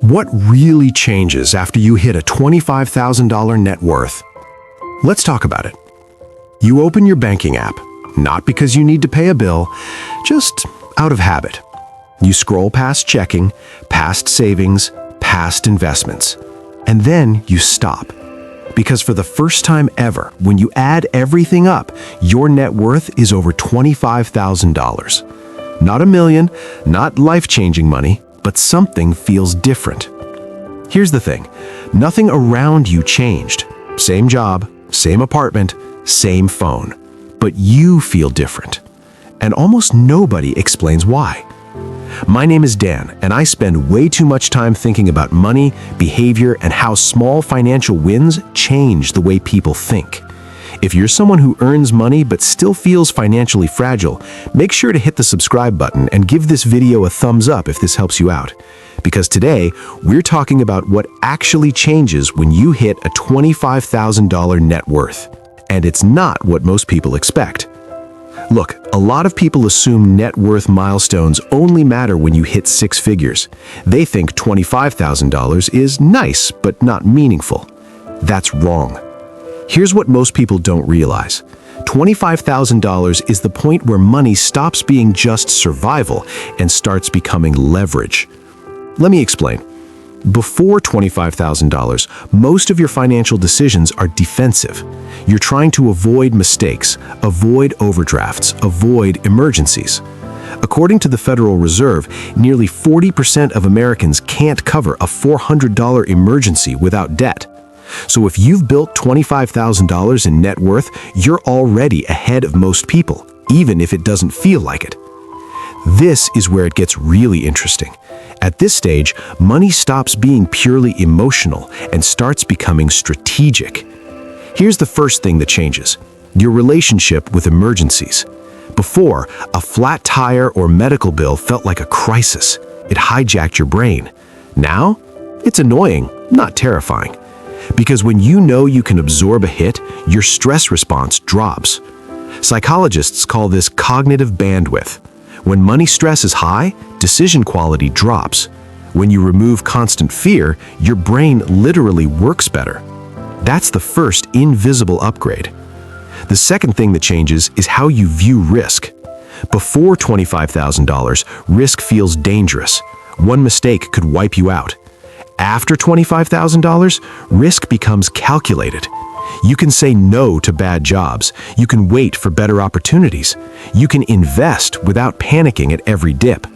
What really changes after you hit a $25,000 net worth? Let's talk about it. You open your banking app, not because you need to pay a bill, just out of habit. You scroll past checking, past savings, past investments, and then you stop. Because for the first time ever, when you add everything up, your net worth is over $25,000. Not $1 million, not life-changing money, but something feels different. Here's the thing, nothing around you changed. Same job, same apartment, same phone. But you feel different. And almost nobody explains why. My name is Dan, and I spend way too much time thinking about money, behavior, and how small financial wins change the way people think. If you're someone who earns money but still feels financially fragile, make sure to hit the subscribe button and give this video a thumbs up if this helps you out. Because today, we're talking about what actually changes when you hit a $25,000 net worth. And it's not what most people expect. Look, a lot of people assume net worth milestones only matter when you hit six figures. They think $25,000 is nice but not meaningful. That's wrong. Here's what most people don't realize. $25,000 is the point where money stops being just survival and starts becoming leverage. Let me explain. Before $25,000, most of your financial decisions are defensive. You're trying to avoid mistakes, avoid overdrafts, avoid emergencies. According to the Federal Reserve, nearly 40% of Americans can't cover a $400 emergency without debt. So if you've built $25,000 in net worth, you're already ahead of most people, even if it doesn't feel like it. This is where it gets really interesting. At this stage, money stops being purely emotional and starts becoming strategic. Here's the first thing that changes: your relationship with emergencies. Before, a flat tire or medical bill felt like a crisis. It hijacked your brain. Now, it's annoying, not terrifying. Because when you know you can absorb a hit, your stress response drops. Psychologists call this cognitive bandwidth. When money stress is high, decision quality drops. When you remove constant fear, your brain literally works better. That's the first invisible upgrade. The second thing that changes is how you view risk. Before $25,000, risk feels dangerous. One mistake could wipe you out. After $25,000, risk becomes calculated. You can say no to bad jobs. You can wait for better opportunities. You can invest without panicking at every dip.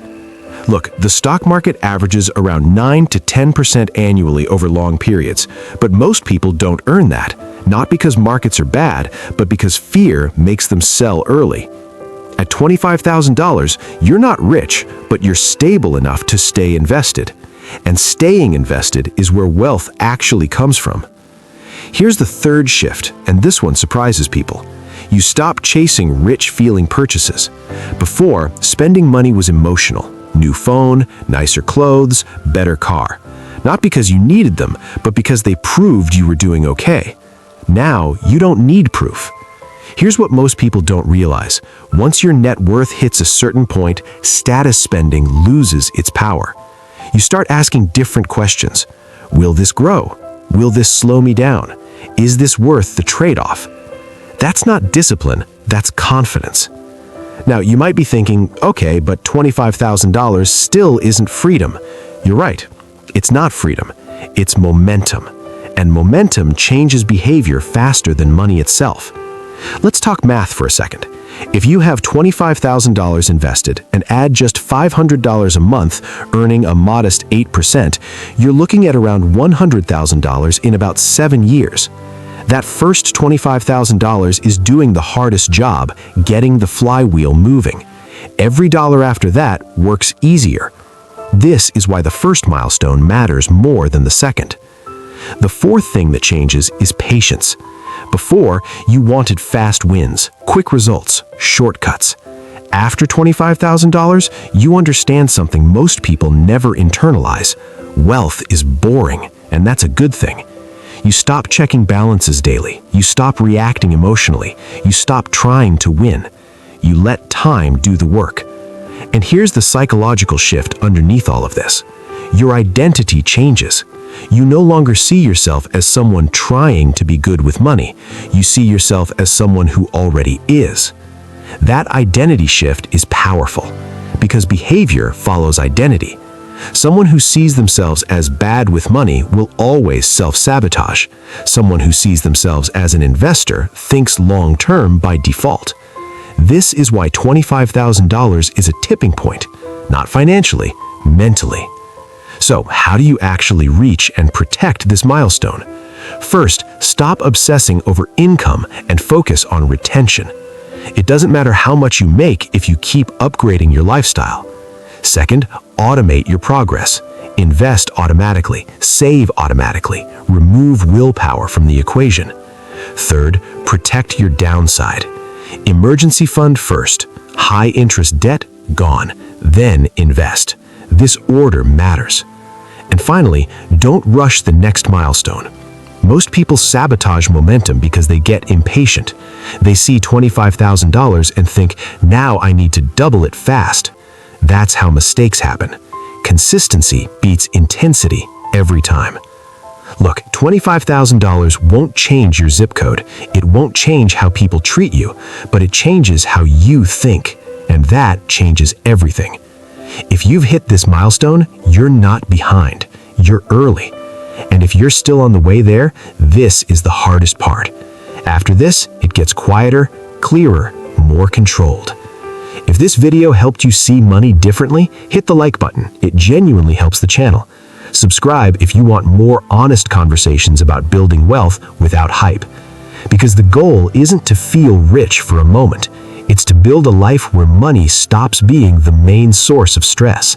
Look, the stock market averages around 9 to 10% annually over long periods, but most people don't earn that, not because markets are bad, but because fear makes them sell early. At $25,000, you're not rich, but you're stable enough to stay invested. And staying invested is where wealth actually comes from. Here's the third shift, and this one surprises people. You stop chasing rich-feeling purchases. Before, spending money was emotional. New phone, nicer clothes, better car. Not because you needed them, but because they proved you were doing okay. Now, you don't need proof. Here's what most people don't realize. Once your net worth hits a certain point, status spending loses its power. You start asking different questions. Will this grow? Will this slow me down? Is this worth the trade-off? That's not discipline, that's confidence. Now, you might be thinking, okay, but $25,000 still isn't freedom. You're right. It's not freedom. It's momentum. And momentum changes behavior faster than money itself. Let's talk math for a second. If you have $25,000 invested and add just $500 a month, earning a modest 8%, you're looking at around $100,000 in about 7 years. That first $25,000 is doing the hardest job, getting the flywheel moving. Every dollar after that works easier. This is why the first milestone matters more than the second. The fourth thing that changes is patience. Before, you wanted fast wins, quick results, shortcuts. After $25,000, you understand something most people never internalize. Wealth is boring, and that's a good thing. You stop checking balances daily. You stop reacting emotionally. You stop trying to win. You let time do the work. And here's the psychological shift underneath all of this. Your identity changes. You no longer see yourself as someone trying to be good with money. You see yourself as someone who already is. That identity shift is powerful because behavior follows identity. Someone who sees themselves as bad with money will always self-sabotage. Someone who sees themselves as an investor thinks long-term by default. This is why $25,000 is a tipping point, not financially, mentally. So, how do you actually reach and protect this milestone? First, stop obsessing over income and focus on retention. It doesn't matter how much you make if you keep upgrading your lifestyle. Second, automate your progress. Invest automatically, save automatically, remove willpower from the equation. Third, protect your downside. Emergency fund first, high interest debt gone, then invest. This order matters. And finally, don't rush the next milestone. Most people sabotage momentum because they get impatient. They see $25,000 and think, now I need to double it fast. That's how mistakes happen. Consistency beats intensity every time. Look, $25,000 won't change your zip code. It won't change how people treat you, but it changes how you think, and that changes everything. If you've hit this milestone, you're not behind. You're early. And if you're still on the way there, this is the hardest part. After this, it gets quieter, clearer, more controlled. If this video helped you see money differently, hit the like button. It genuinely helps the channel. Subscribe if you want more honest conversations about building wealth without hype. Because the goal isn't to feel rich for a moment. It's to build a life where money stops being the main source of stress.